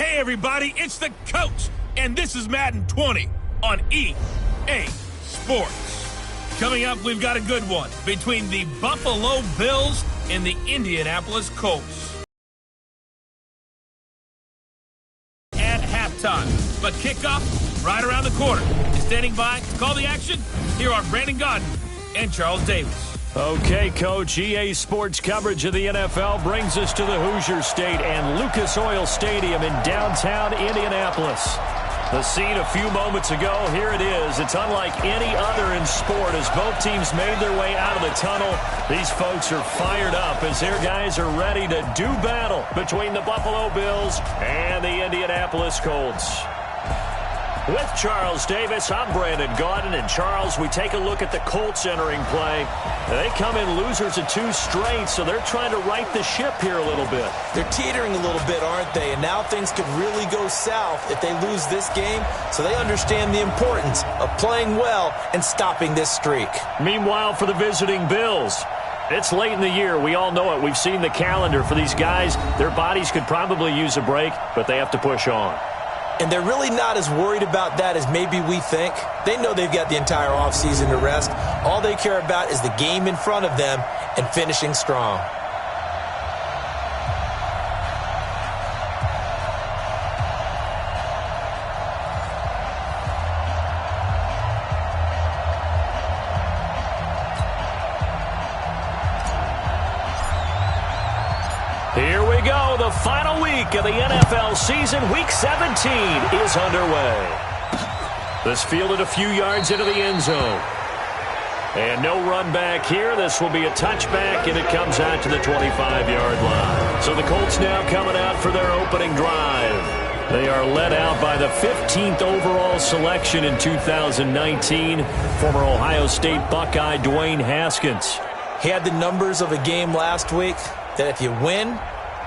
Hey everybody, it's the coach, and this is Madden 20 on EA Sports. Coming up, we've got a good one between the Buffalo Bills and the Indianapolis Colts. At halftime, but kickoff right around the corner. Standing by to call the action, here are Brandon Godden and Charles Davis. Okay, Coach, EA Sports coverage of the NFL brings us to the Hoosier State and Lucas Oil Stadium in downtown Indianapolis. The scene a few moments ago, here it is. It's unlike any other in sport as both teams made their way out of the tunnel. These folks are fired up as their guys are ready to do battle between the Buffalo Bills and the Indianapolis Colts. With Charles Davis, I'm Brandon Godden. And Charles, we take a look at the Colts entering play. They come in losers of 2 straight, so they're trying to right the ship here a little bit. They're teetering a little bit, aren't they? And now things could really go south if they lose this game, so they understand the importance of playing well and stopping this streak. Meanwhile, for the visiting Bills, it's late in the year. We all know it. We've seen the calendar for these guys. Their bodies could probably use a break, but they have to push on. And they're really not as worried about that as maybe we think. They know they've got the entire offseason to rest. All they care about is the game in front of them and finishing strong. Here we go. The final week of the NFL season. Week 17 is underway. This fielded a few yards into the end zone. And no run back here. This will be a touchback, and it comes out to the 25-yard line. So the Colts now coming out for their opening drive. They are led out by the 15th overall selection in 2019, former Ohio State Buckeye Dwayne Haskins. He had the numbers of a game last week that if you win,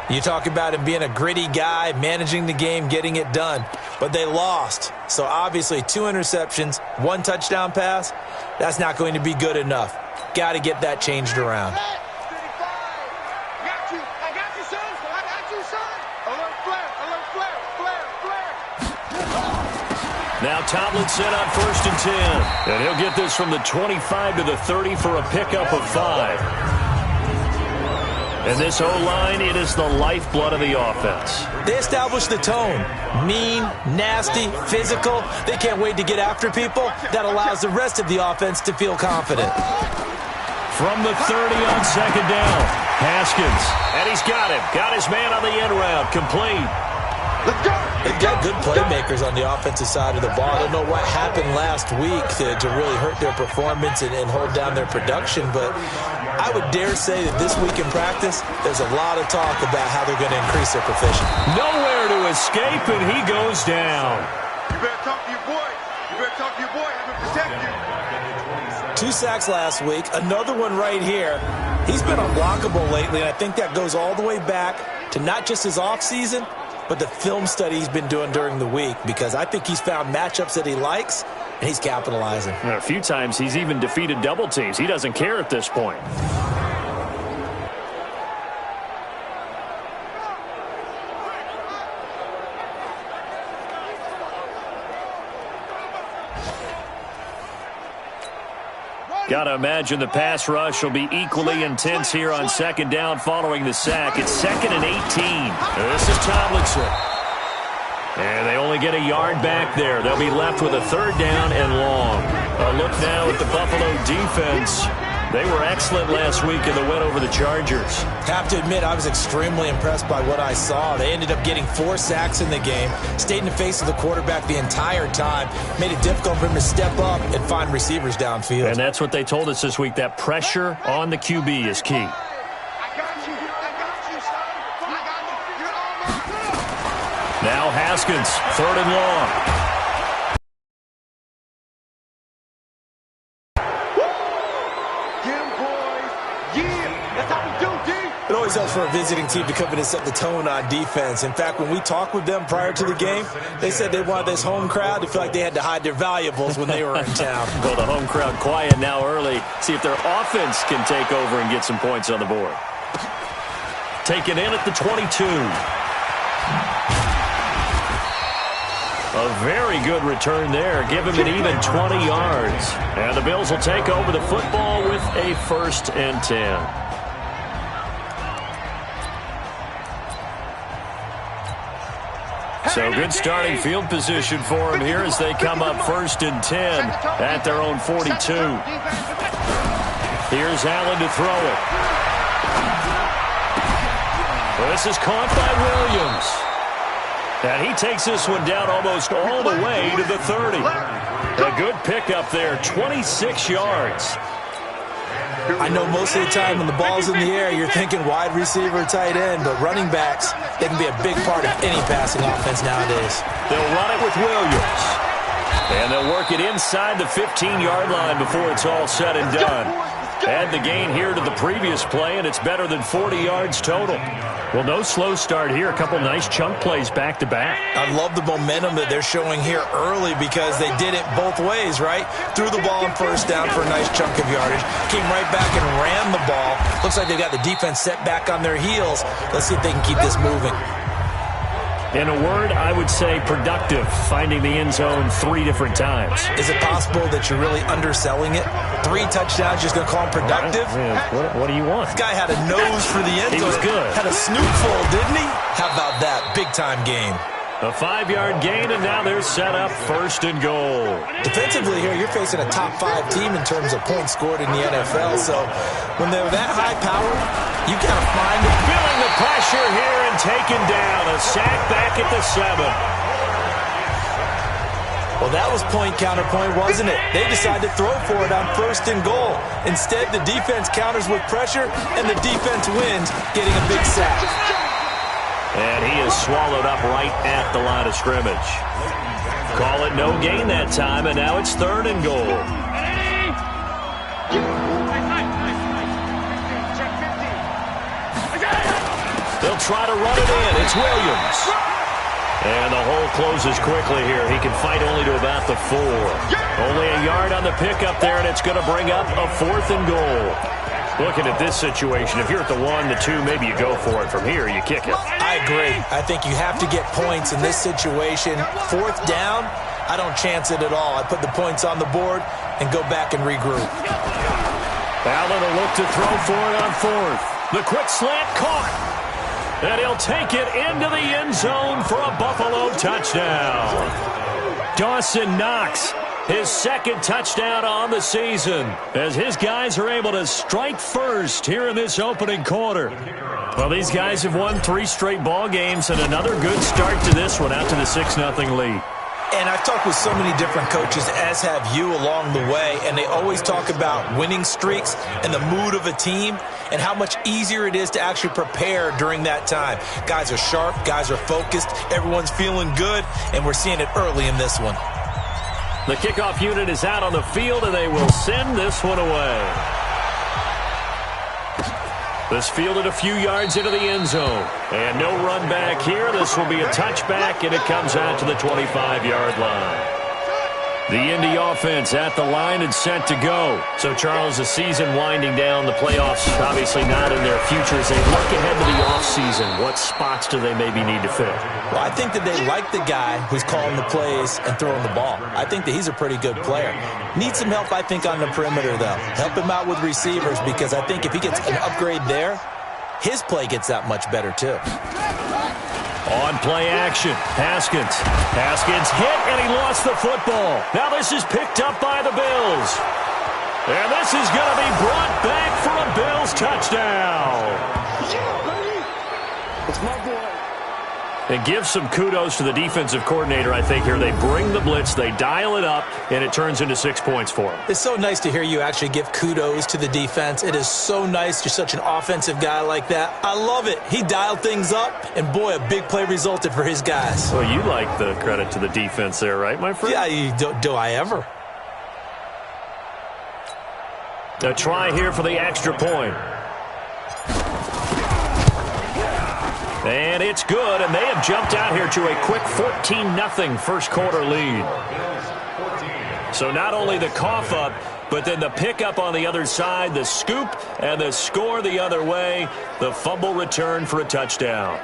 you talk about him being a gritty guy, managing the game, getting it done. But they lost. So obviously 2 interceptions, 1 touchdown pass, that's not going to be good enough. Got to get that changed around. Now Tomlinson on 1st and 10. And he'll get this from the 25 to the 30 for a pickup of 5. And this O-line, it is the lifeblood of the offense. They establish the tone. Mean, nasty, physical. They can't wait to get after people. That allows the rest of the offense to feel confident. From the 30 on 2nd down, Haskins. And he's got him. Got his man on the end route. Complete. Let's go. They've got good playmakers on the offensive side of the ball. I don't know what happened last week to really hurt their performance and hold down their production, but I would dare say that this week in practice, there's a lot of talk about how they're going to increase their proficiency. Nowhere to escape, and he goes down. You better talk to your boy. You better talk to your boy. I'm going to protect you. 2 sacks last week. Another one right here. He's been unblockable lately, and I think that goes all the way back to not just his offseason, but the film study he's been doing during the week, because I think he's found matchups that he likes, and he's capitalizing. A few times he's even defeated double teams. He doesn't care at this point. Got to imagine the pass rush will be equally intense here on 2nd down following the sack. It's 2nd and 18. This is Tomlinson. And they only get a yard back there. They'll be left with a 3rd down and long. A look now at the Buffalo defense. They were excellent last week in the win over the Chargers. Have to admit, I was extremely impressed by what I saw. They ended up getting 4 sacks in the game, stayed in the face of the quarterback the entire time, made it difficult for him to step up and find receivers downfield. And that's what they told us this week, that pressure on the QB is key. Now Haskins, 3rd and long. It always helps for a visiting team to come in and set the tone on defense. In fact, when we talked with them prior to the game, they said they wanted this home crowd to feel like they had to hide their valuables when they were in town. Well, the home crowd quiet now early. See if their offense can take over and get some points on the board. Taken in at the 22. A very good return there. Give him an even 20 yards. And the Bills will take over the football with a 1st and 10. So good starting field position for him here as they come up 1st and 10 at their own 42. Here's Allen to throw it. Well, this is caught by Williams. And he takes this one down almost all the way to the 30. A good pickup there, 26 yards. I know most of the time when the ball's in the air, you're thinking wide receiver, tight end, but running backs, they can be a big part of any passing offense nowadays. They'll run it with Williams. And they'll work it inside the 15-yard line before it's all said and done. Add the gain here to the previous play, and it's better than 40 yards total. Well, no slow start here. A couple nice chunk plays back-to-back. I love the momentum that they're showing here early because they did it both ways, right? Threw the ball on 1st down for a nice chunk of yardage. Came right back and ran the ball. Looks like they got the defense set back on their heels. Let's see if they can keep this moving. In a word, I would say productive, finding the end zone 3 different times. Is it possible that you're really underselling it? 3 touchdowns, just going to call him productive? What do you want? This guy had a nose for the end zone. He was good. Had a snootful, didn't he? How about that? Big-time game. A 5-yard gain, and now they're set up 1st and goal. Defensively here, you're facing a top 5 team in terms of points scored in the NFL. So when they're that high power, you got to find them. Feeling the pressure here and taken down. A sack back at the 7. Well, that was point counterpoint, wasn't it? They decided to throw for it on 1st and goal. Instead, the defense counters with pressure, and the defense wins, getting a big sack. And he is swallowed up right at the line of scrimmage. Call it no gain that time, and now it's 3rd and goal. They'll try to run it in. It's Williams. And the hole closes quickly here. He can fight only to about the 4. Only a yard on the pickup there, and it's going to bring up a 4th and goal. Looking at this situation, if you're at the 1, the 2, maybe you go for it. From here, you kick it. I agree. I think you have to get points in this situation. 4th down, I don't chance it at all. I put the points on the board and go back and regroup. Allen will look to throw for it on 4th. The quick slant caught. And he'll take it into the end zone for a Buffalo touchdown. Dawson Knox, his 2nd touchdown on the season, as his guys are able to strike first here in this opening quarter. Well, these guys have won 3 straight ball games, and another good start to this one out to the 6-0 lead. And I've talked with so many different coaches, as have you along the way, and they always talk about winning streaks and the mood of a team and how much easier it is to actually prepare during that time. Guys are sharp, guys are focused, everyone's feeling good, and we're seeing it early in this one. The kickoff unit is out on the field, and they will send this one away. This fielded a few yards into the end zone. And no run back here. This will be a touchback, and it comes out to the 25-yard line. The Indy offense at the line and set to go. So, Charles, the season winding down, the playoffs obviously not in their future. As they look ahead to the offseason, what spots do they maybe need to fill? Well, I think that they like the guy who's calling the plays and throwing the ball. I think that he's a pretty good player. Needs some help, I think, on the perimeter, though. Help him out with receivers, because I think if he gets an upgrade there, his play gets that much better, too. On play action, Haskins. Haskins hit, and he lost the football. Now this is picked up by the Bills. And this is going to be brought back for a Bills touchdown. It's my boy. And give some kudos to the defensive coordinator, I think, here. They bring the blitz, they dial it up, and it turns into 6 points for them. It's so nice to hear you actually give kudos to the defense. It is so nice. You're such an offensive guy like that. I love it. He dialed things up, and boy, a big play resulted for his guys. Well, you like the credit to the defense there, right, my friend? Yeah, do I ever? A try here for the extra point. And it's good, and they have jumped out here to a quick 14-0 first quarter lead. So not only the cough up, but then the pickup on the other side, the scoop, and the score the other way, the fumble return for a touchdown.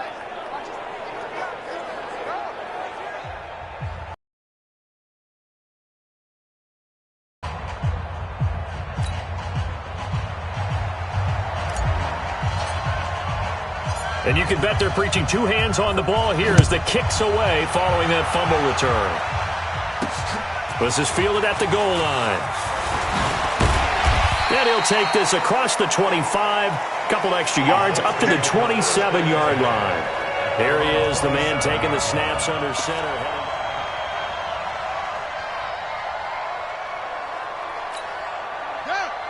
And you can bet they're preaching two hands on the ball here as the kick's away following that fumble return. This is fielded at the goal line. And he'll take this across the 25, couple extra yards, up to the 27-yard line. There he is, the man taking the snaps under center.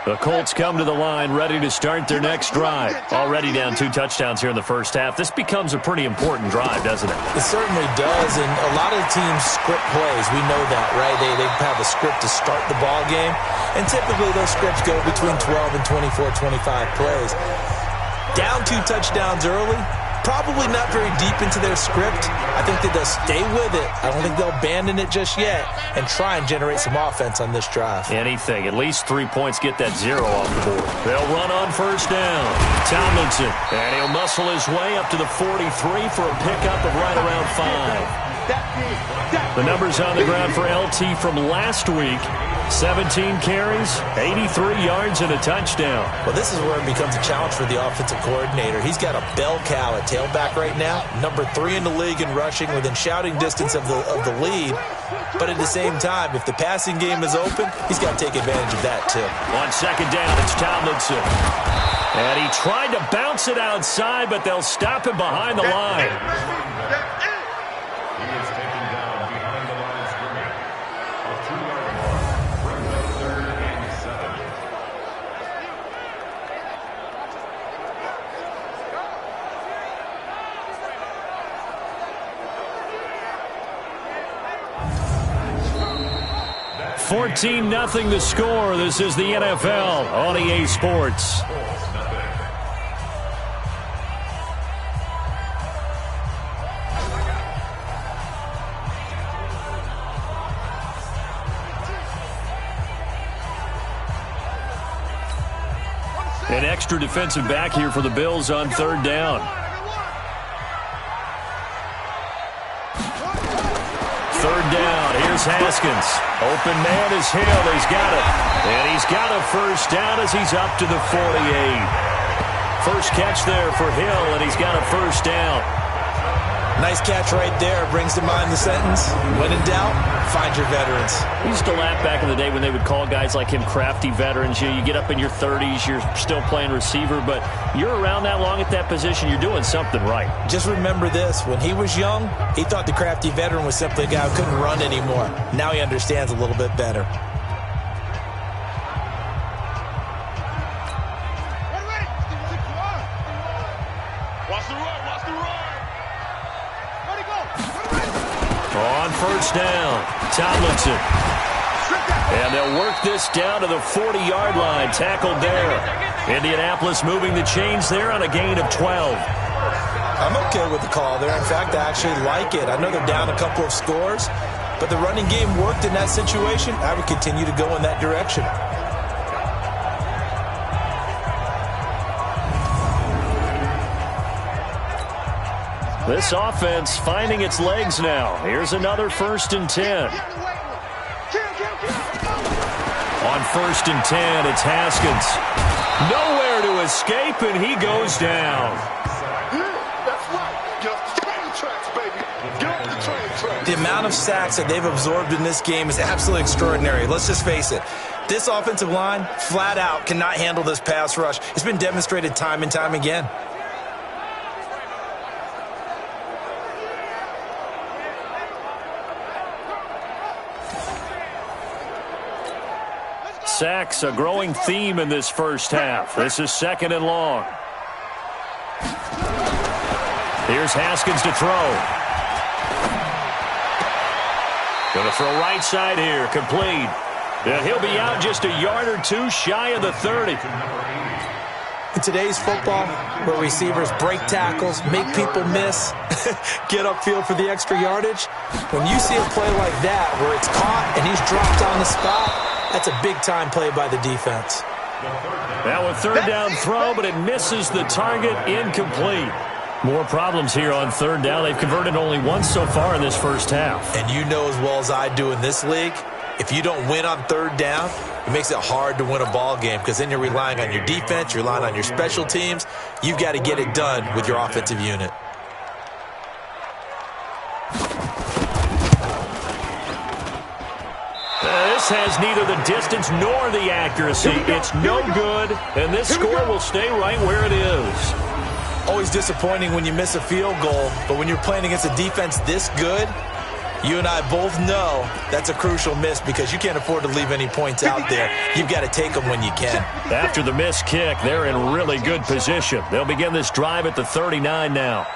The Colts come to the line ready to start their next drive. Already down 2 touchdowns here in the first half. This becomes a pretty important drive, doesn't it? It certainly does, and a lot of teams script plays. We know that, right? They have a script to start the ball game, and typically those scripts go between 12 and 24, 25 plays. Down 2 touchdowns early, probably not very deep into their script. I think that they'll stay with it. I don't think they'll abandon it just yet and try and generate some offense on this drive. Anything. At least 3 points, get that 0 off the board. They'll run on first down. Tomlinson, and he'll muscle his way up to the 43 for a pickup of right around 5. The numbers on the ground for LT from last week. 17 carries, 83 yards, and a touchdown. Well, this is where it becomes a challenge for the offensive coordinator. He's got a bell cow at tailback right now, number 3 in the league in rushing, within shouting distance of the lead. But at the same time, if the passing game is open, he's got to take advantage of that too. On second down, it's Tomlinson. And he tried to bounce it outside, but they'll stop him behind the line. $14-0 the score. This is the NFL on EA Sports. An extra defensive back here for the Bills on third down. Third down, here's Haskins. Open man is Hill, he's got it. And he's got a first down as he's up to the 48. First catch there for Hill, and he's got a first down. Nice catch right there. Brings to mind the sentence, when in doubt, find your veterans. We used to laugh back in the day when they would call guys like him crafty veterans. You get up in your 30s, you're still playing receiver, but you're around that long at that position, you're doing something right. Just remember this. When he was young, he thought the crafty veteran was simply a guy who couldn't run anymore. Now he understands a little bit better. On first down, Tomlinson. And they'll work this down to the 40-yard line, tackled there. Indianapolis moving the chains there on a gain of 12. I'm okay with the call there. In fact, I actually like it. I know they're down a couple of scores, but the running game worked in that situation. I would continue to go in that direction. This offense finding its legs now. Here's another 1st and 10. On 1st and 10, it's Haskins. Nowhere to escape, and he goes down. The amount of sacks that they've absorbed in this game is absolutely extraordinary. Let's just face it. This offensive line, flat out, cannot handle this pass rush. It's been demonstrated time and time again. Sacks, a growing theme in this first half. This is 2nd and long. Here's Haskins to throw. Going to throw right side here, complete. And he'll be out just a yard or 2 shy of the 30. In today's football, where receivers break tackles, make people miss, get upfield for the extra yardage, when you see a play like that where it's caught and he's dropped on the spot, that's a big-time play by the defense. Now a 3rd down throw, but it misses the target, incomplete. More problems here on 3rd down. They've converted only once so far in this first half. And you know as well as I do in this league, If you don't win on third down, it makes it hard to win a ball game because then you're relying on your defense, you're relying on your special teams. You've got to get it done with your offensive unit. This has neither the distance nor the accuracy. It's no good, and this score will stay right where it is. Always disappointing when you miss a field goal, but when you're playing against a defense this good, you and I both know that's a crucial miss because you can't afford to leave any points out there. You've got to take them when you can. After the missed kick, they're in really good position. They'll begin this drive at the 39 now.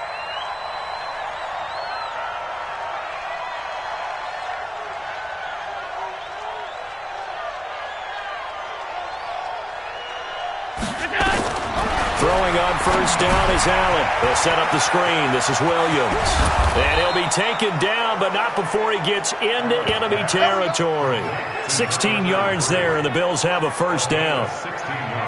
Throwing on first down is Allen. They'll set up the screen. This is Williams. And he'll be taken down, but not before he gets into enemy territory. 16 yards there, and the Bills have a first down.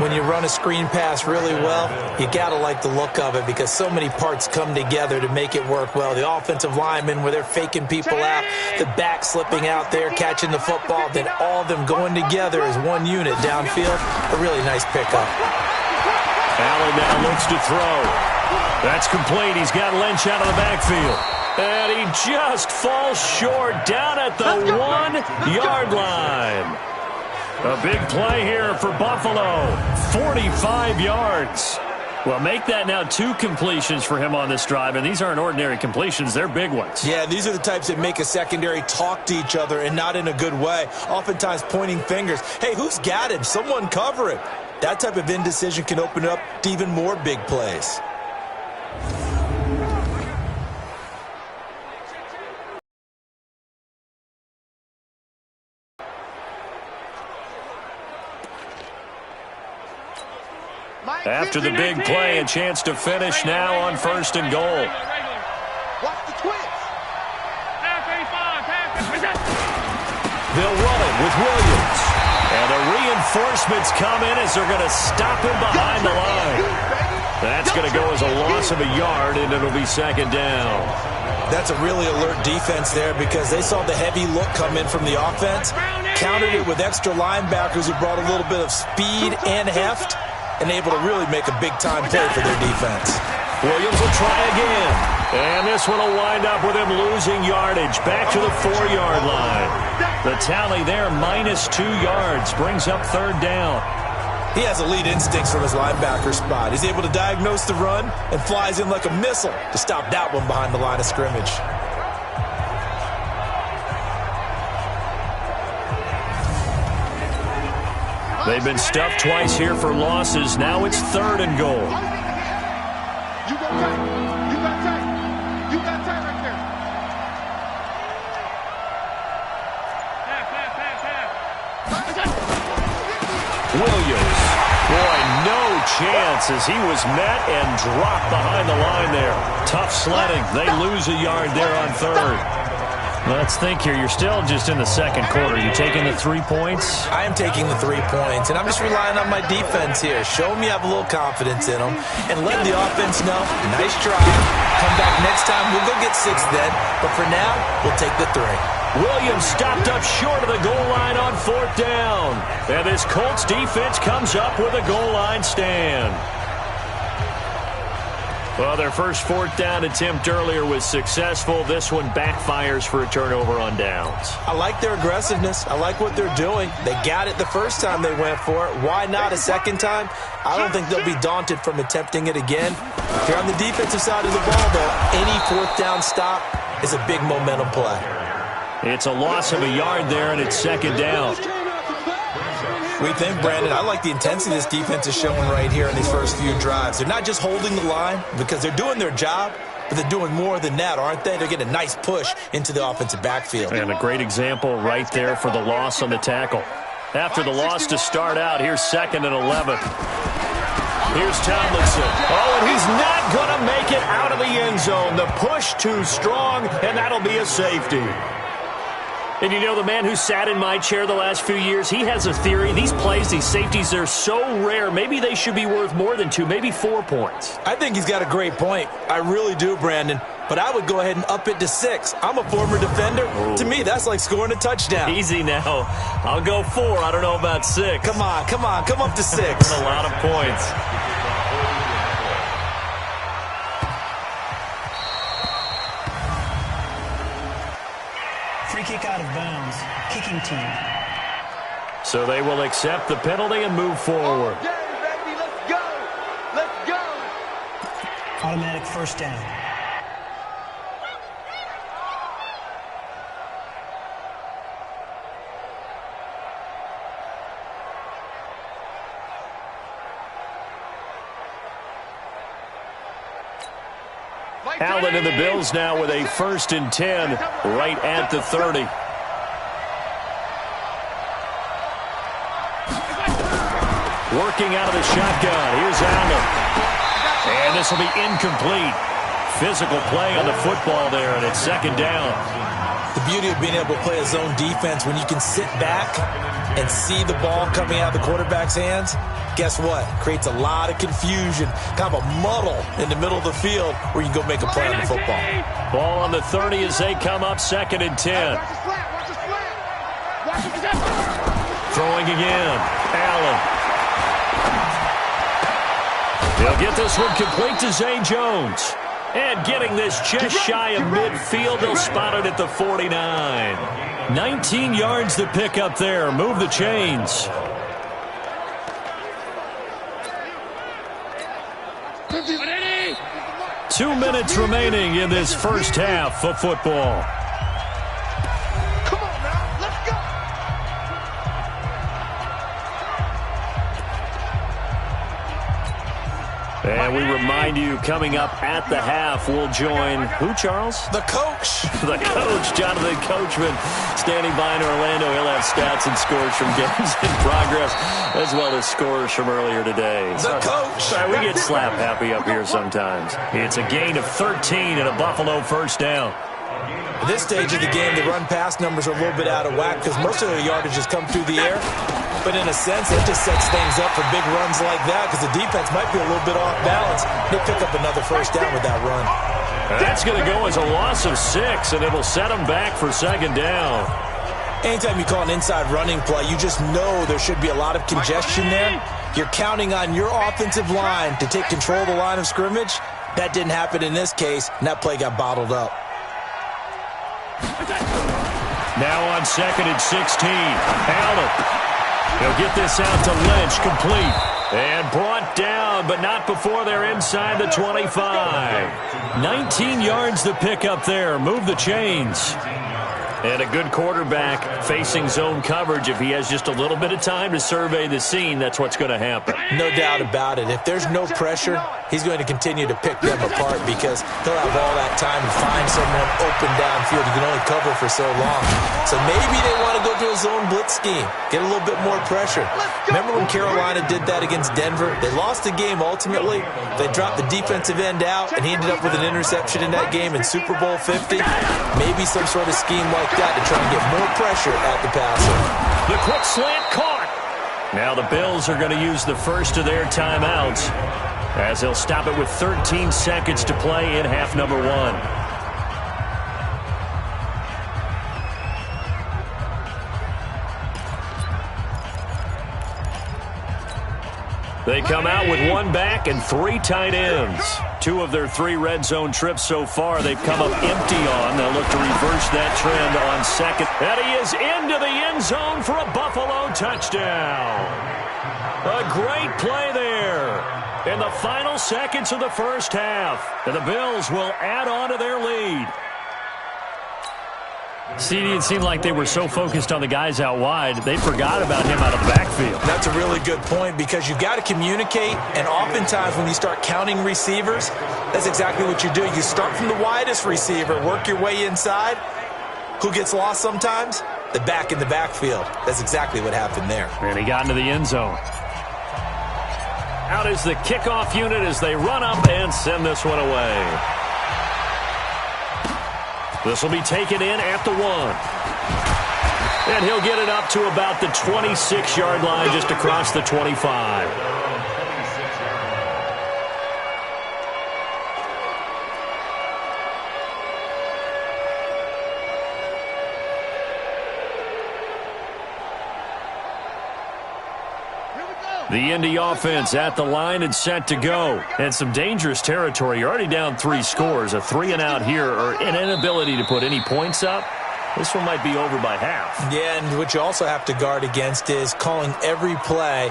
When you run a screen pass really well, you got to like the look of it because so many parts come together to make it work well. The offensive linemen, where they're faking people out, the back slipping out there, catching the football, then all of them going together as one unit downfield. A really nice pickup. Allen now looks to throw. That's complete. He's got Lynch out of the backfield. And he just falls short down at the 1-yard line. A big play here for Buffalo. 45 yards. Well, make that now 2 completions for him on this drive, and these aren't ordinary completions. They're big ones. Yeah, these are the types that make a secondary talk to each other and not in a good way. Oftentimes pointing fingers. Hey, who's got him? Someone cover it. That type of indecision can open up to even more big plays. After the big play, a chance to finish now on first and goal. Watch the Twins. They'll run it with Williams. And the reinforcements come in as they're going to stop him behind the line. That's going to go as a loss of a yard, and it'll be second down. That's a really alert defense there because they saw the heavy look come in from the offense, countered it with extra linebackers who brought a little bit of speed and heft, and able to really make a big-time play for their defense. Williams will try again. And this one will wind up with him losing yardage back to the 4-yard line. The tally there, -2 yards, brings up third down. He has elite instincts from his linebacker spot. He's able to diagnose the run and flies in like a missile to stop that one behind the line of scrimmage. They've been stuffed twice here for losses. Now it's third and goal. You got tight. You got tight. You got tight right there. Williams. Boy, no chance as he was met and dropped behind the line there. Tough sledding. They lose a yard there on third. Let's think here. You're still just in the second quarter. You taking the 3 points? I am taking the 3 points, and I'm just relying on my defense here. Show me you have a little confidence in them, and let the offense know, nice try. Come back next time. We'll go get 6 then, but for now, we'll take the 3. Williams stopped up short of the goal line on fourth down. And this Colts defense comes up with a goal line stand. Well, their first fourth down attempt earlier was successful. This one backfires for a turnover on downs. I like their aggressiveness. I like what they're doing. They got it the first time they went for it. Why not a second time? I don't think they'll be daunted from attempting it again. If you're on the defensive side of the ball, though, any fourth down stop is a big momentum play. It's a loss of a yard there, and it's second down. We think, Brandon, I like the intensity this defense is showing right here in these first few drives. They're not just holding the line because they're doing their job, but they're doing more than that, aren't they? They're getting a nice push into the offensive backfield. And a great example right there for the loss on the tackle. After the loss to start out, here's 2nd and 11. Here's Tomlinson. Oh, and he's not going to make it out of the end zone. The push too strong, and that'll be a safety. And you know, the man who sat in my chair the last few years, he has a theory. These plays, these safeties, they're so rare. Maybe they should be worth more than 2, maybe 4 points. I think he's got a great point. I really do, Brandon. But I would go ahead and up it to 6. I'm a former defender. Ooh. To me, that's like scoring a touchdown. Easy now. I'll go 4. I don't know about 6. Come on. Come up to 6. That's a lot of points. Free kick out of bounds. Kicking team. So they will accept the penalty and move forward. Okay, baby, let's go. Let's go. Automatic first down. Allen and the Bills now with a 1st and 10 right at the 30. Working out of the shotgun. Here's Allen. And this will be incomplete. Physical play on the football there, and it's 2nd down. The beauty of being able to play a zone defense when you can sit back and see the ball coming out of the quarterback's hands, guess what? Creates a lot of confusion, kind of a muddle in the middle of the field where you can go make a play on the football. Ball on the 30 as they come up 2nd and 10. Throwing again. Allen. He'll get this one complete to Zay Jones. And getting this just shy of midfield, they'll spot it at the 49. 19 yards to pick up there. Move the chains. Two minutes remaining in this first half of football. Come on now, let's go. And we remind you, coming up at the half, we'll join who, Charles? The coach. The coach, Jonathan Coachman, standing by in Orlando. He'll have stats and scores from games in progress, as well as scores from earlier today. The coach. Sorry, we get slap happy up here sometimes. It's a gain of 13 and a Buffalo 1st down. At this stage of the game, the run-pass numbers are a little bit out of whack because most of the yardage has come through the air. But in a sense, it just sets things up for big runs like that because the defense might be a little bit off balance. They'll pick up another 1st down with that run. That's going to go as a loss of 6, and it'll set them back for 2nd down. Anytime you call an inside running play, you just know there should be a lot of congestion there. You're counting on your offensive line to take control of the line of scrimmage. That didn't happen in this case, and that play got bottled up. Now on 2nd and 16. Allen. He'll get this out to Lynch, complete. And brought down, but not before they're inside the 25. 19 yards to pick up there. Move the chains. And a good quarterback facing zone coverage. If he has just a little bit of time to survey the scene, that's what's going to happen. No doubt about it. If there's no pressure, he's going to continue to pick them apart because he'll have all that time to find someone open downfield. You can only cover for so long. So maybe they want to go to a zone blitz scheme, get a little bit more pressure. Remember when Carolina did that against Denver? They lost the game ultimately. They dropped the defensive end out, and he ended up with an interception in that game in Super Bowl 50. Maybe some sort of scheme like that to try and get more pressure at the passer. The quick slant caught. Now the Bills are going to use the first of their timeouts as they'll stop it with 13 seconds to play in half number 1. They come out with 1 back and 3 tight ends. 2 of their 3 red zone trips so far they've come up empty on. They'll look to reverse that trend on 2nd. And he is into the end zone for a Buffalo touchdown. A great play there in the final seconds of the first half. And the Bills will add on to their lead. CD, it seemed like they were so focused on the guys out wide, they forgot about him out of the backfield. That's a really good point because you've got to communicate, and oftentimes when you start counting receivers, that's exactly what you do. You start from the widest receiver, work your way inside. Who gets lost sometimes? The back in the backfield. That's exactly what happened there. And he got into the end zone. Out is the kickoff unit as they run up and send this one away. This will be taken in at the 1. And he'll get it up to about the 26-yard line, just across the 25. The Indy offense at the line and set to go. And some dangerous territory. You're already down 3 scores. A 3-and-out here, or an inability to put any points up. This one might be over by half. Yeah, and what you also have to guard against is calling every play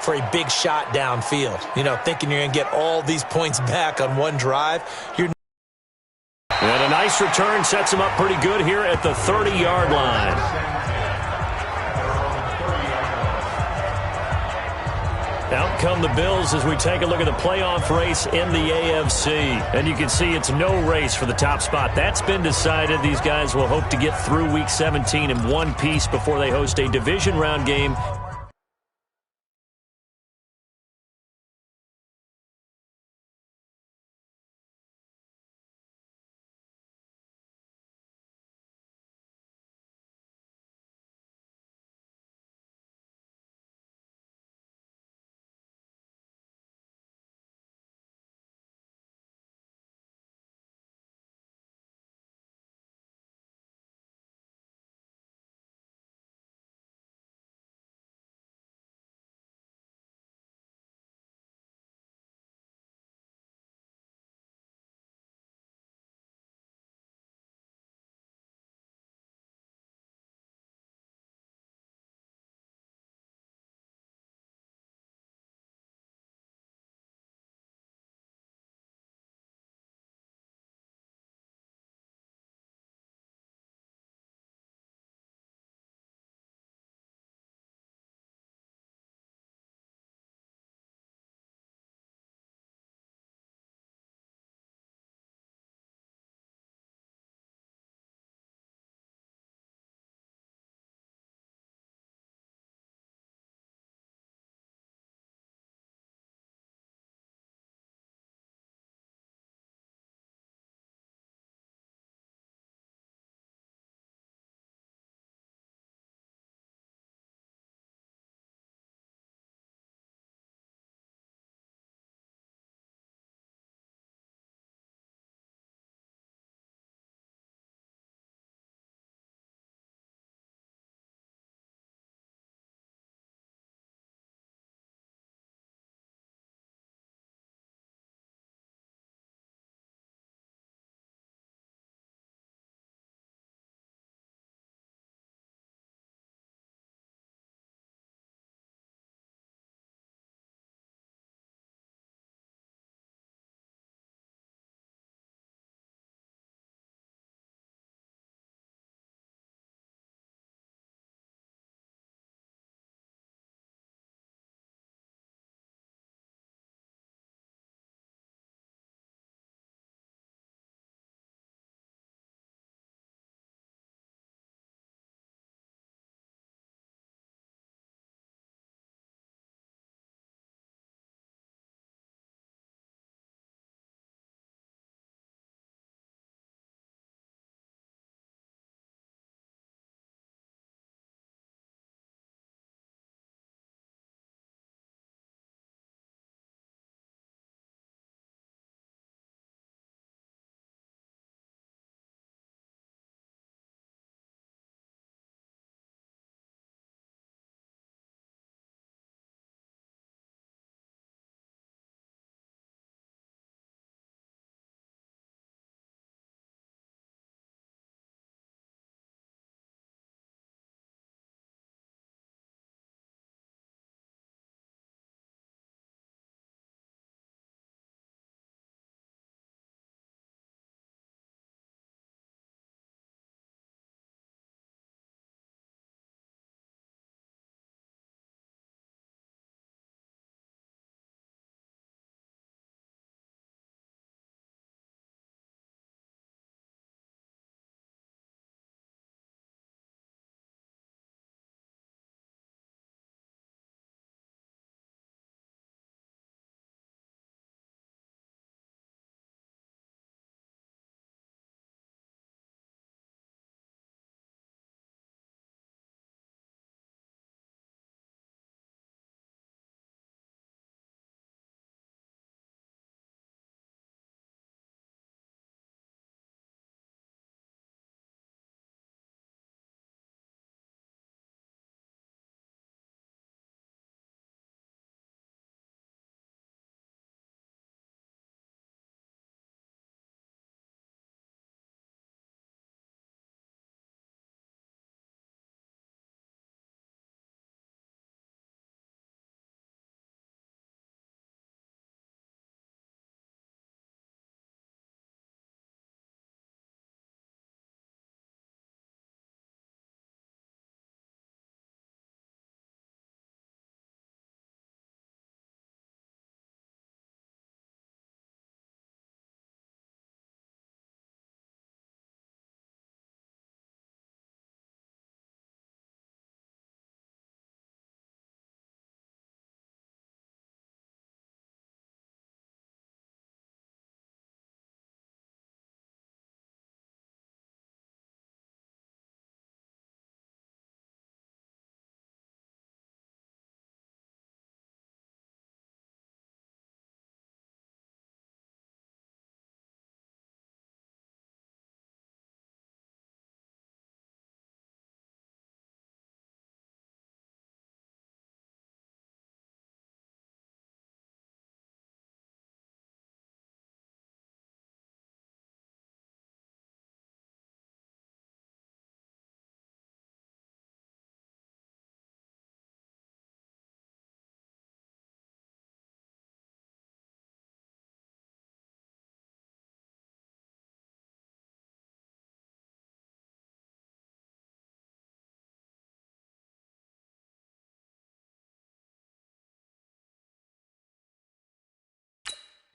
for a big shot downfield. You know, thinking you're going to get all these points back on one drive. And a nice return sets him up pretty good here at the 30-yard line. Out come the Bills as we take a look at the playoff race in the AFC. And you can see it's no race for the top spot. That's been decided. These guys will hope to get through Week 17 in one piece before they host a division round game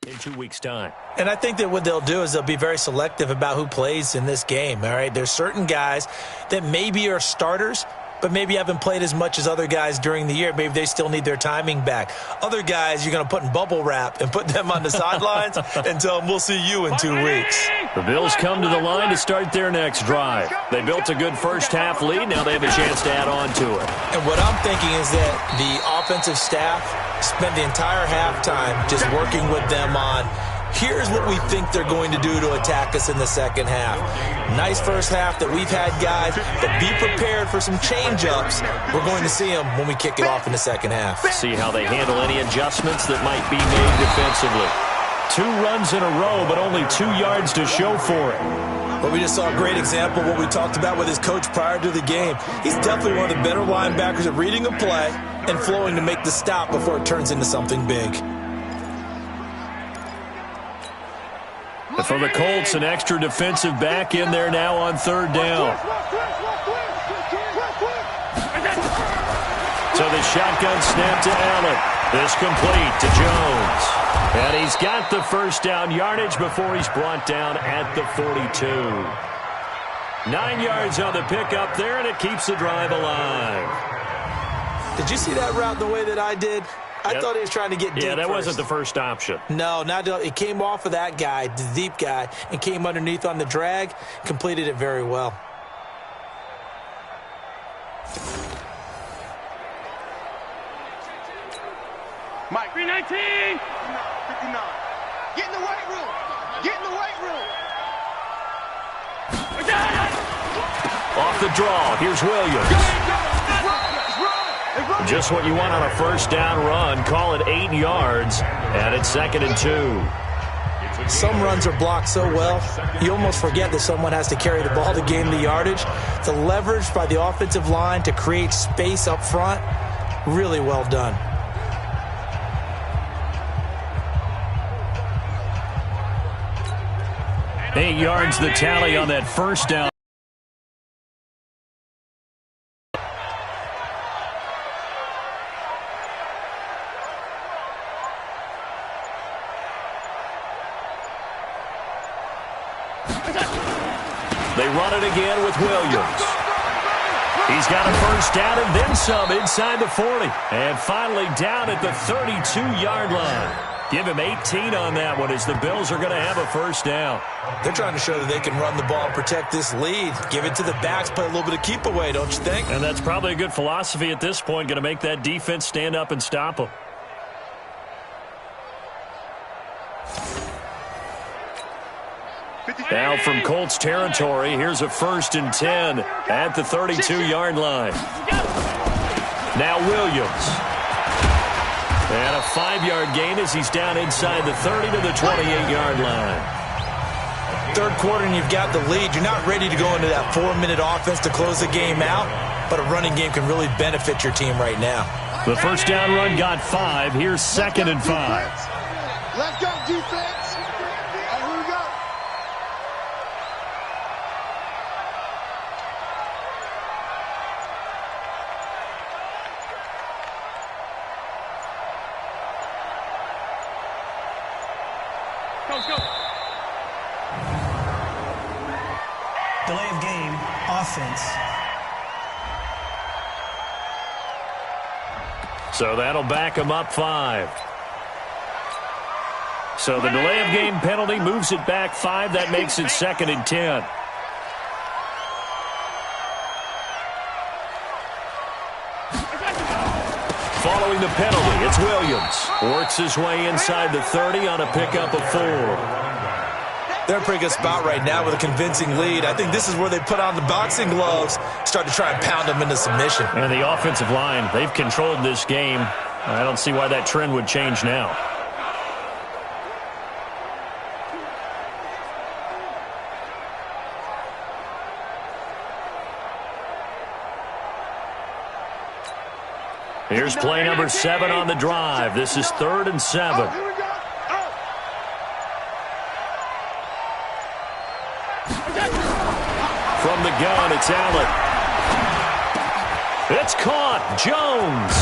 in 2 weeks' time. And I think that what they'll do is they'll be very selective about who plays in this game, all right? There's certain guys that maybe are starters, but maybe haven't played as much as other guys during the year. Maybe they still need their timing back. Other guys, you're going to put in bubble wrap and put them on the sidelines and tell them, we'll see you in 2 weeks. The Bills come to the line to start their next drive. They built a good first-half lead. Now they have a chance to add on to it. And what I'm thinking is that the offensive staff spent the entire halftime just working with them on, here's what we think they're going to do to attack us in the second half. Nice first half that we've had, guys, but be prepared for some change-ups. We're going to see them when we kick it off in the second half. See how they handle any adjustments that might be made defensively. 2 runs in a row, but only 2 yards to show for it. But we just saw a great example of what we talked about with his coach prior to the game. He's definitely one of the better linebackers at reading a play and flowing to make the stop before it turns into something big. For the Colts, an extra defensive back in there now on third down. So the shotgun snap to Allen. This complete to Jones. And he's got the first down yardage before he's brought down at the 42. 9 yards on the pickup there, and it keeps the drive alive. Did you see that route the way that I did? I thought he was trying to get deep. Yeah, that first. wasn't the first option. No, it came off of that guy, the deep guy, and came underneath on the drag, completed it very well. Mike, 319. 59. Get in the weight room. Get in the weight room. Off the draw, here's Williams. Just what you want on a first down run. Call it 8 yards, and it's 2nd and 2. Some runs are blocked so well, you almost forget that someone has to carry the ball to gain the yardage. The leverage by the offensive line to create space up front, really well done. Eight yards the tally on that first down. They run it again with Williams. He's got a first down and then some inside the 40. And finally down at the 32-yard line. Give him 18 on that one as the Bills are going to have a first down. They're trying to show that they can run the ball and protect this lead. Give it to the backs, play a little bit of keep away, don't you think? And that's probably a good philosophy at this point, going to make that defense stand up and stop them. Now from Colts territory, here's a 1st and 10 at the 32-yard line. Now Williams. And a 5-yard gain as he's down inside the 30 to the 28-yard line. Third quarter and you've got the lead. You're not ready to go into that 4-minute offense to close the game out, but a running game can really benefit your team right now. The first down run got 5. Here's 2nd and 5. Let's go, defense. And here we go. Go. Delay of game, offense. So that'll back him up 5. So the delay of game penalty moves it back 5. That makes it 2nd and 10. Following the penalty, it's Williams. Works his way inside the 30 on a pickup of 4. They're in a pretty good spot right now with a convincing lead. I think this is where they put on the boxing gloves, start to try and pound them into submission. And the offensive line, they've controlled this game. I don't see why that trend would change now. Here's play number 7 on the drive. This is 3rd and 7. From the gun, it's Allen. It's caught. Jones.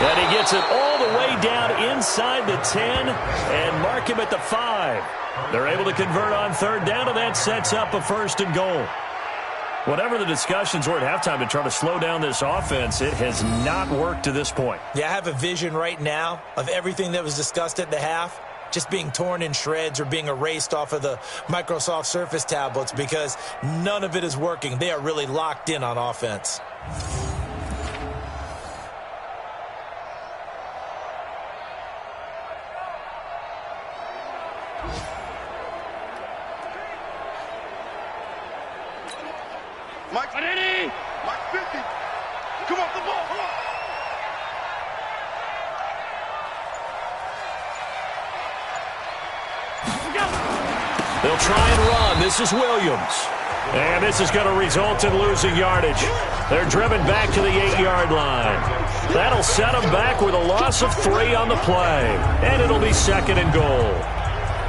And he gets it all the way down inside the 10 and mark him at the 5. They're able to convert on third down, and that sets up a 1st and goal. Whatever the discussions were at halftime to try to slow down this offense, it has not worked to this point. Yeah, I have a vision right now of everything that was discussed at the half just being torn in shreds or being erased off of the Microsoft Surface tablets because none of it is working. They are really locked in on offense. Mike 50. Mike 50. Come on, the ball. Come on. They'll try and run. This is Williams. And this is going to result in losing yardage. They're driven back to the 8-yard line. That'll set them back with a loss of 3 on the play. And it'll be 2nd and goal.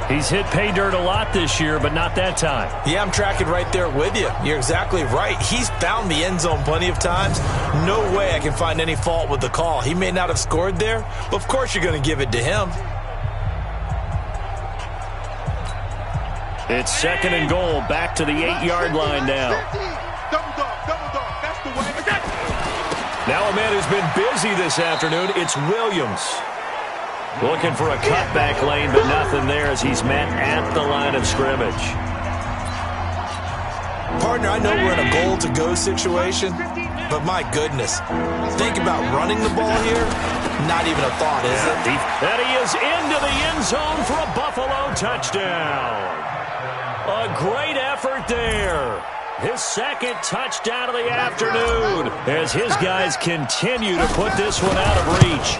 He's hit pay dirt a lot this year, but not that time. Yeah, I'm tracking right there with you. You're exactly right. He's found the end zone plenty of times. No way I can find any fault with the call. He may not have scored there, but of course you're going to give it to him. It's 2nd and goal, back to the 8-yard line now. Double dog, that's the way. Now a man who's been busy this afternoon, it's Williams. Looking for a cutback lane, but nothing there as he's met at the line of scrimmage. Partner, I know we're in a goal-to-go situation, but my goodness, think about running the ball here. Not even a thought, is it? And he is into the end zone for a Buffalo touchdown. A great effort there. His 2nd touchdown of the afternoon as his guys continue to put this one out of reach.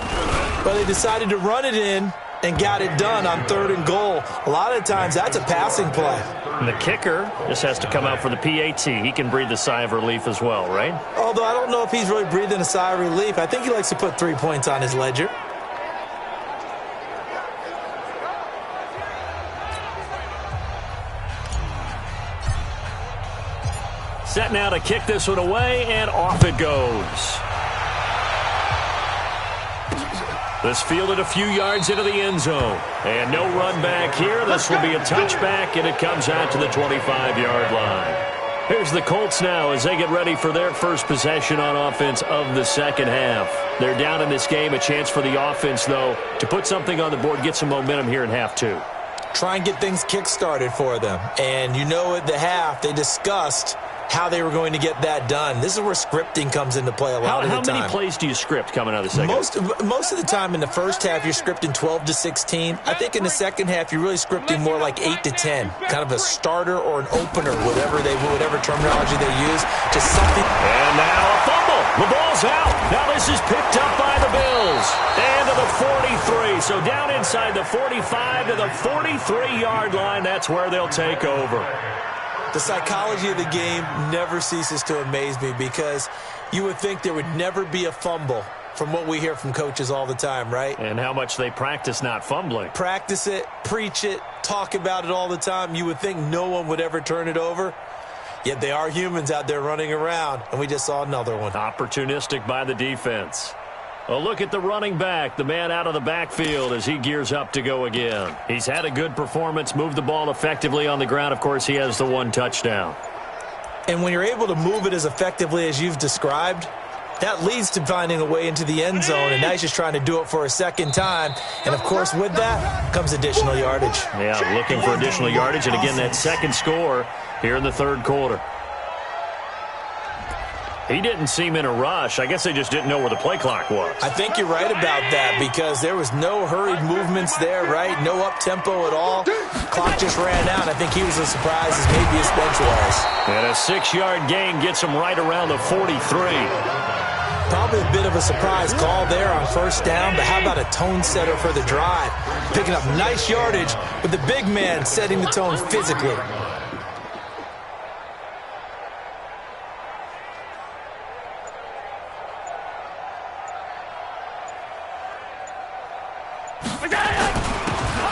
Well, they decided to run it in and got it done on 3rd and goal. A lot of times that's a passing play. And the kicker just has to come out for the PAT. He can breathe a sigh of relief as well, right? Although I don't know if he's really breathing a sigh of relief. I think he likes to put 3 points on his ledger. Set now to kick this one away, and off it goes. This fielded a few yards into the end zone. And no run back here. This will be a touchback, and it comes out to the 25-yard line. Here's the Colts now as they get ready for their first possession on offense of the 2nd half. They're down in this game. A chance for the offense, though, to put something on the board, get some momentum here in half 2. Try and get things kick-started for them. And you know at the half, they discussed how they were going to get that done. This is where scripting comes into play a lot of the time. How many plays do you script coming out of the second? Most of the time in the first half, you're scripting 12 to 16. I think in the second half, you're really scripting more like 8 to 10. Kind of a starter or an opener, whatever terminology they use. Just something. And now a fumble. The ball's out. Now this is picked up by the Bills. And to the 43. So down inside the 45 to the 43-yard line. That's where they'll take over. The psychology of the game never ceases to amaze me because you would think there would never be a fumble from what we hear from coaches all the time, right? And how much they practice not fumbling. Practice it, preach it, talk about it all the time. You would think no one would ever turn it over. Yet they are humans out there running around, and we just saw another one. Opportunistic by the defense. A look at the running back, the man out of the backfield as he gears up to go again. He's had a good performance, moved the ball effectively on the ground. Of course, he has the 1 touchdown. And when you're able to move it as effectively as you've described, that leads to finding a way into the end zone, and now he's just trying to do it for a 2nd time. And, of course, with that comes additional yardage. Yeah, looking for additional yardage, and again, that 2nd score here in the 3rd quarter. He didn't seem in a rush. I guess they just didn't know where the play clock was. I think you're right about that because there was no hurried movements there, right? No up-tempo at all. Clock just ran out. I think he was as surprised as maybe his bench was. And a 6-yard gain gets him right around the 43. Probably a bit of a surprise call there on 1st down, but how about a tone setter for the drive? Picking up nice yardage with the big man setting the tone physically.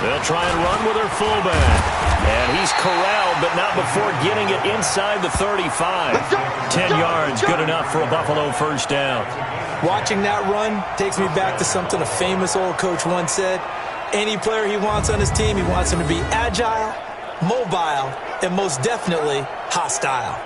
They'll try and run with their fullback. And He's corralled, but not before getting it inside the 35. 10 yards, good enough for a Buffalo first down. Watching that run takes me back to something a famous old coach once said. Any player he wants on his team, he wants him to be agile, mobile, and most definitely hostile.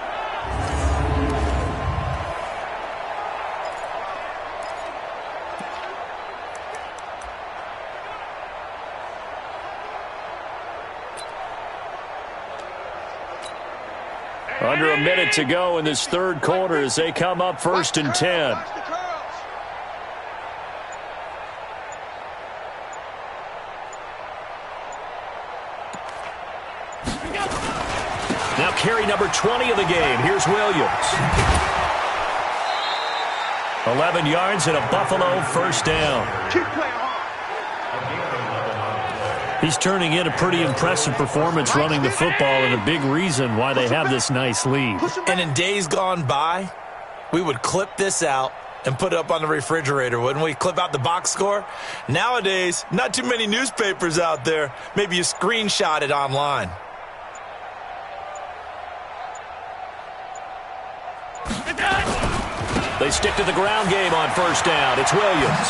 Under a minute to go in this third quarter as they come up 1st and 10. Now carry number 20 of the game. Here's Williams. 11 yards and a Buffalo first down. He's turning in a pretty impressive performance running the football, and a big reason why they have this nice lead. And in days gone by, we would clip this out and put it up on the refrigerator, wouldn't we? Clip out the box score. Nowadays, not too many newspapers out there. Maybe you screenshot it online. They stick to the ground game on first down. It's Williams.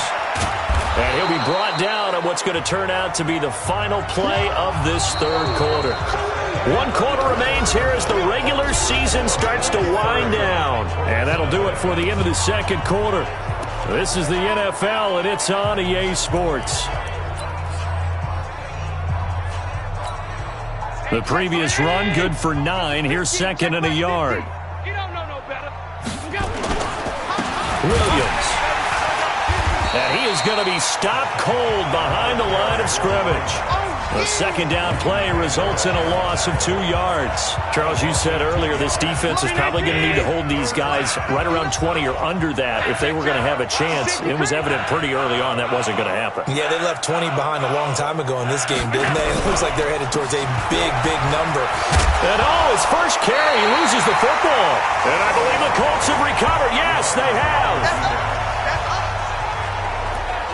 And he'll be brought down on what's going to turn out to be the final play of this third quarter. 1 quarter remains here as the regular season starts to wind down. And that'll do it for the end of the second quarter. This is the NFL, and it's on EA Sports. The previous run, good for 9. Here's 2nd and a yard. You don't know no better. Williams. And he is going to be stopped cold behind the line of scrimmage. The second down play results in a loss of 2 yards. Charles, you said earlier this defense is probably going to need to hold these guys right around 20 or under that if they were going to have a chance. It was evident pretty early on that wasn't going to happen. Yeah, they left 20 behind a long time ago in this game, didn't they? It looks like they're headed towards a big, big number. And his first carry, he loses the football. And I believe the Colts have recovered. Yes, they have.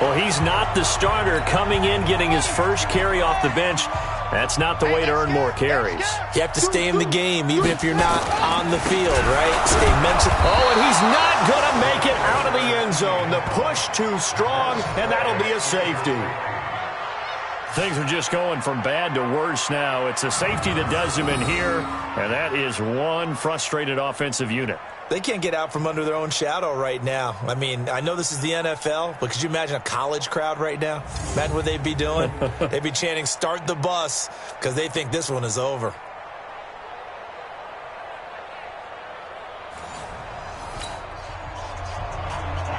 Well, he's not the starter coming in, getting his first carry off the bench. That's not the way to earn more carries. You have to stay in the game, even if you're not on the field, right? Stay mental. Oh, and he's not going to make it out of the end zone. The push too strong, and that'll be a safety. Things are just going from bad to worse now. It's a safety that does him in here, and that is one frustrated offensive unit. They can't get out from under their own shadow right now. I mean, I know this is the NFL, but could you imagine a college crowd right now? Imagine what they'd be doing. They'd be chanting, "Start the bus," because they think this one is over.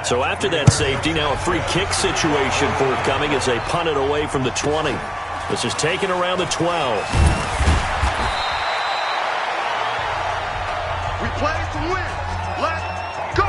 So after that safety, now a free kick situation forthcoming as they punt it away from the 20. This is taken around the 12. We play to win. Let's go.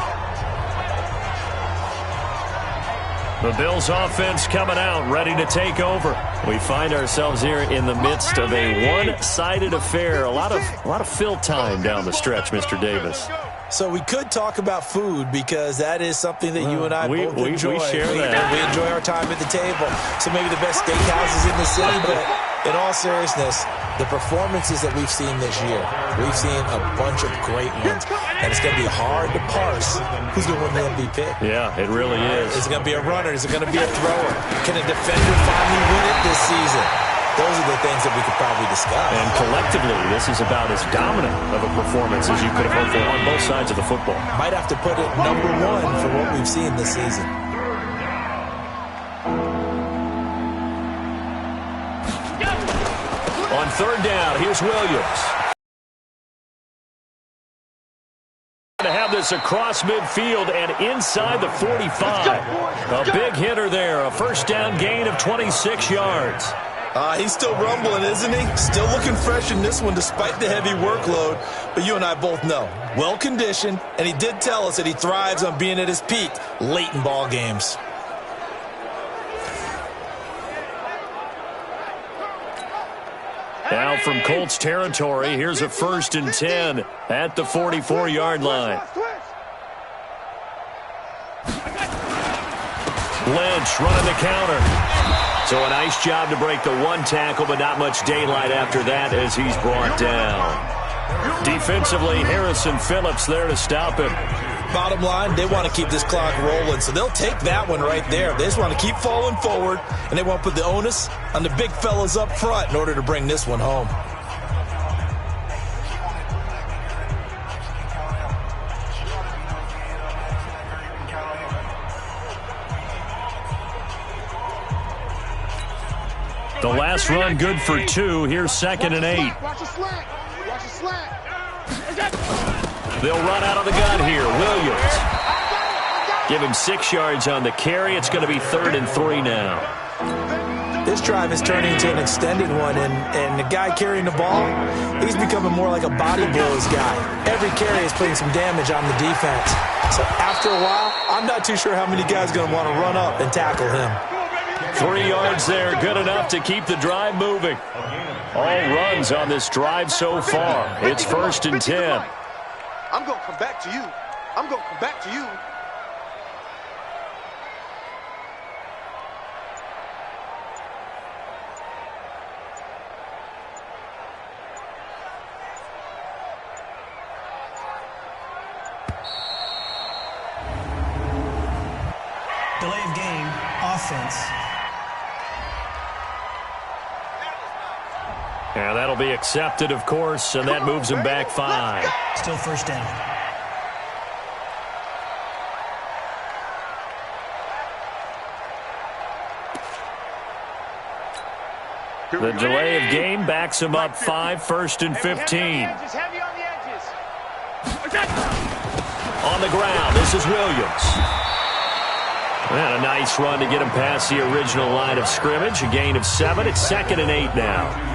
The Bills offense coming out, ready to take over. We find ourselves here in the midst of a one-sided affair. A lot of fill time down the stretch, Mr. Davis. So we could talk about food because that is something that you and I both enjoy. We share that. We enjoy our time at the table. So maybe the best steakhouses in the city, but in all seriousness, the performances that we've seen this year, we've seen a bunch of great ones. And it's going to be hard to parse who's going to win the MVP. Yeah, it really is. Is it going to be a runner? Is it going to be a thrower? Can a defender finally win it this season? Those are the things that we could probably discuss. And collectively, this is about as dominant of a performance as you could have hoped for on both sides of the football. Might have to put it number 1 for what we've seen this season. On third down, here's Williams. To have this across midfield and inside the 45. A big hitter there, a first down gain of 26 yards. He's still rumbling, isn't he? Still looking fresh in this one despite the heavy workload. But you and I both know, well-conditioned, and he did tell us that he thrives on being at his peak late in ball games. Now from Colts territory, here's a 1st and 10 at the 44-yard line. Lynch running the counter. So a nice job to break the one tackle, but not much daylight after that as he's brought down. Defensively, Harrison Phillips there to stop him. Bottom line, they want to keep this clock rolling, so they'll take that one right there. They just want to keep falling forward, and they want to put the onus on the big fellas up front in order to bring this one home. The last run good for 2. Here's 2nd and 8. Watch the slant. Watch the slant. They'll run out of the gun here. Williams. Give him 6 yards on the carry. It's going to be 3rd and 3 now. This drive is turning into an extended one, and the guy carrying the ball, he's becoming more like a body blows guy. Every carry is putting some damage on the defense. So after a while, I'm not too sure how many guys are going to want to run up and tackle him. 3 yards there, good enough to keep the drive moving. All runs on this drive so far. It's 1st and 10. I'm going to come back to you. I'm going to come back to you. Delay of game, offense. Yeah, that'll be accepted, of course, and that moves him back 5. Still 1st down. The delay of game backs him up 5, 1st and 15. Heavy on the edges. On the ground, this is Williams. And a nice run to get him past the original line of scrimmage. A gain of 7. It's 2nd and 8 now.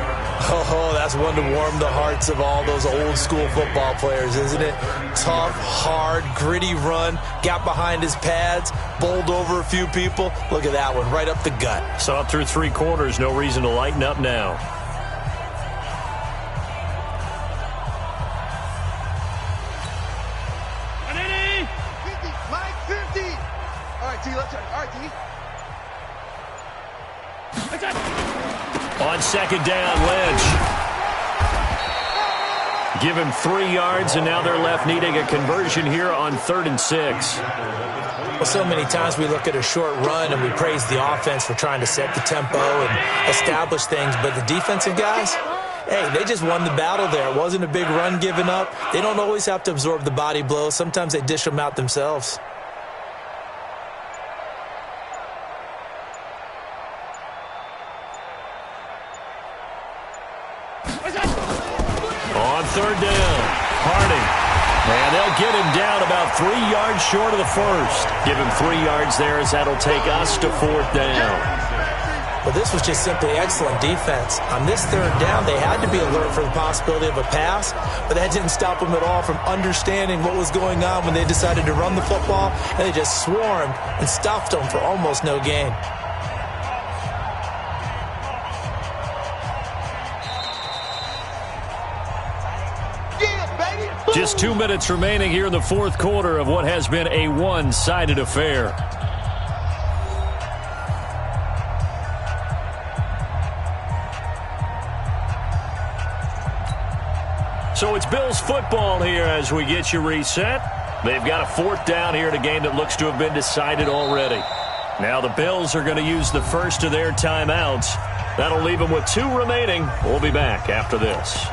Oh, that's one to warm the hearts of all those old school football players, isn't it? Tough, hard, gritty run. Got behind his pads, bowled over a few people. Look at that one, right up the gut. Saw it through 3 quarters. No reason to lighten up now. On 2nd down, Lynch. Give him 3 yards, and now they're left needing a conversion here on 3rd and 6. Well, so many times we look at a short run and we praise the offense for trying to set the tempo and establish things, but the defensive guys, hey, they just won the battle there. It wasn't a big run given up. They don't always have to absorb the body blows. Sometimes they dish them out themselves. On 3rd down, Harding. And they'll get him down about 3 yards short of the 1st. Give him 3 yards there as that'll take us to 4th down. Well, this was just simply excellent defense. On this 3rd down, they had to be alert for the possibility of a pass, but that didn't stop them at all from understanding what was going on when they decided to run the football, and they just swarmed and stuffed them for almost no gain. Just 2 minutes remaining here in the 4th quarter of what has been a one-sided affair. So it's Bills football here as we get you reset. They've got a 4th down here in a game that looks to have been decided already. Now the Bills are going to use the first of their timeouts. That'll leave them with 2 remaining. We'll be back after this.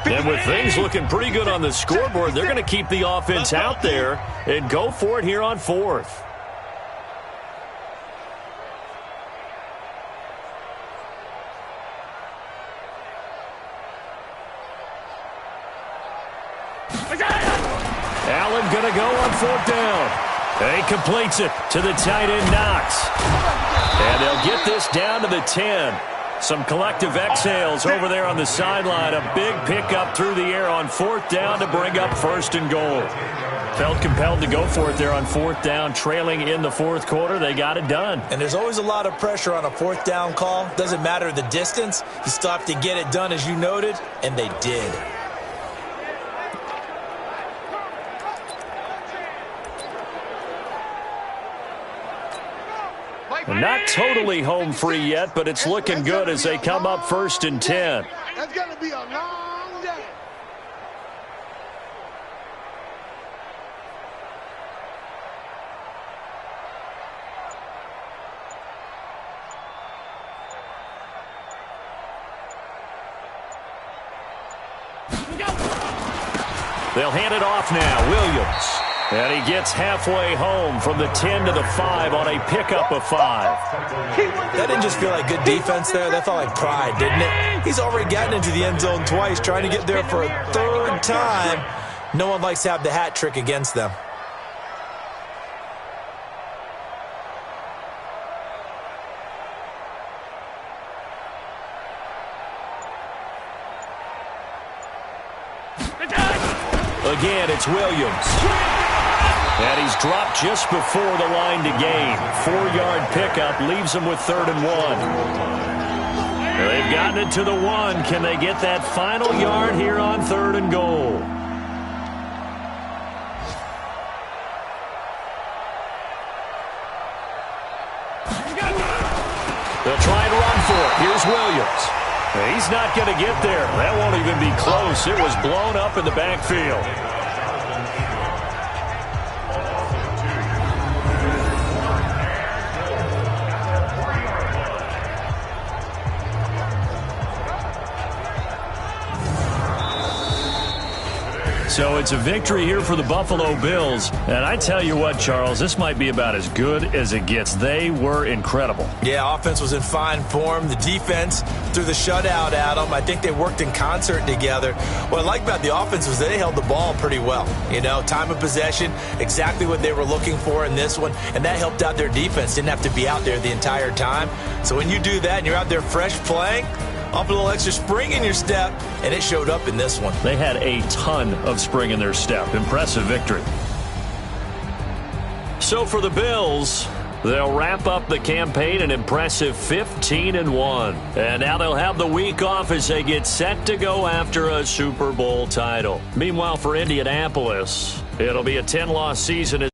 And with things looking pretty good on the scoreboard, they're going to keep the offense out there and go for it here on 4th. Allen going to go on 4th down. And he completes it to the tight end, Knox. And they'll get this down to the 10. Some collective exhales over there on the sideline. A big pickup through the air on 4th down to bring up 1st and goal. Felt compelled to go for it there on 4th down, trailing in the 4th quarter. They got it done. And there's always a lot of pressure on a 4th down call. Doesn't matter the distance. You still have to get it done, as you noted, and they did. Not totally home free yet, but it's looking good as they come up 1st and 10. That's going to be a long day. They'll hand it off now. Williams. And he gets halfway home from the 10 to the 5 on a pickup of 5. That didn't just feel like good defense there. That felt like pride, didn't it? He's already gotten into the end zone twice, trying to get there for a 3rd time. No one likes to have the hat trick against them. Again, it's Williams. And he's dropped just before the line to gain. 4-yard pickup leaves him with 3rd and 1. They've gotten it to the 1. Can they get that final yard here on 3rd and goal? They'll try and run for it. Here's Williams. He's not going to get there. That won't even be close. It was blown up in the backfield. So it's a victory here for the Buffalo Bills. And I tell you what, Charles, this might be about as good as it gets. They were incredible. Yeah, offense was in fine form. The defense threw the shutout at them. I think they worked in concert together. What I like about the offense was they held the ball pretty well. You know, time of possession, exactly what they were looking for in this one. And that helped out their defense. Didn't have to be out there the entire time. So when you do that and you're out there fresh playing, up a little extra spring in your step, and it showed up in this one. They had a ton of spring in their step. Impressive victory. So for the Bills, they'll wrap up the campaign an impressive 15-1. And now they'll have the week off as they get set to go after a Super Bowl title. Meanwhile, for Indianapolis, it'll be a 10-loss season.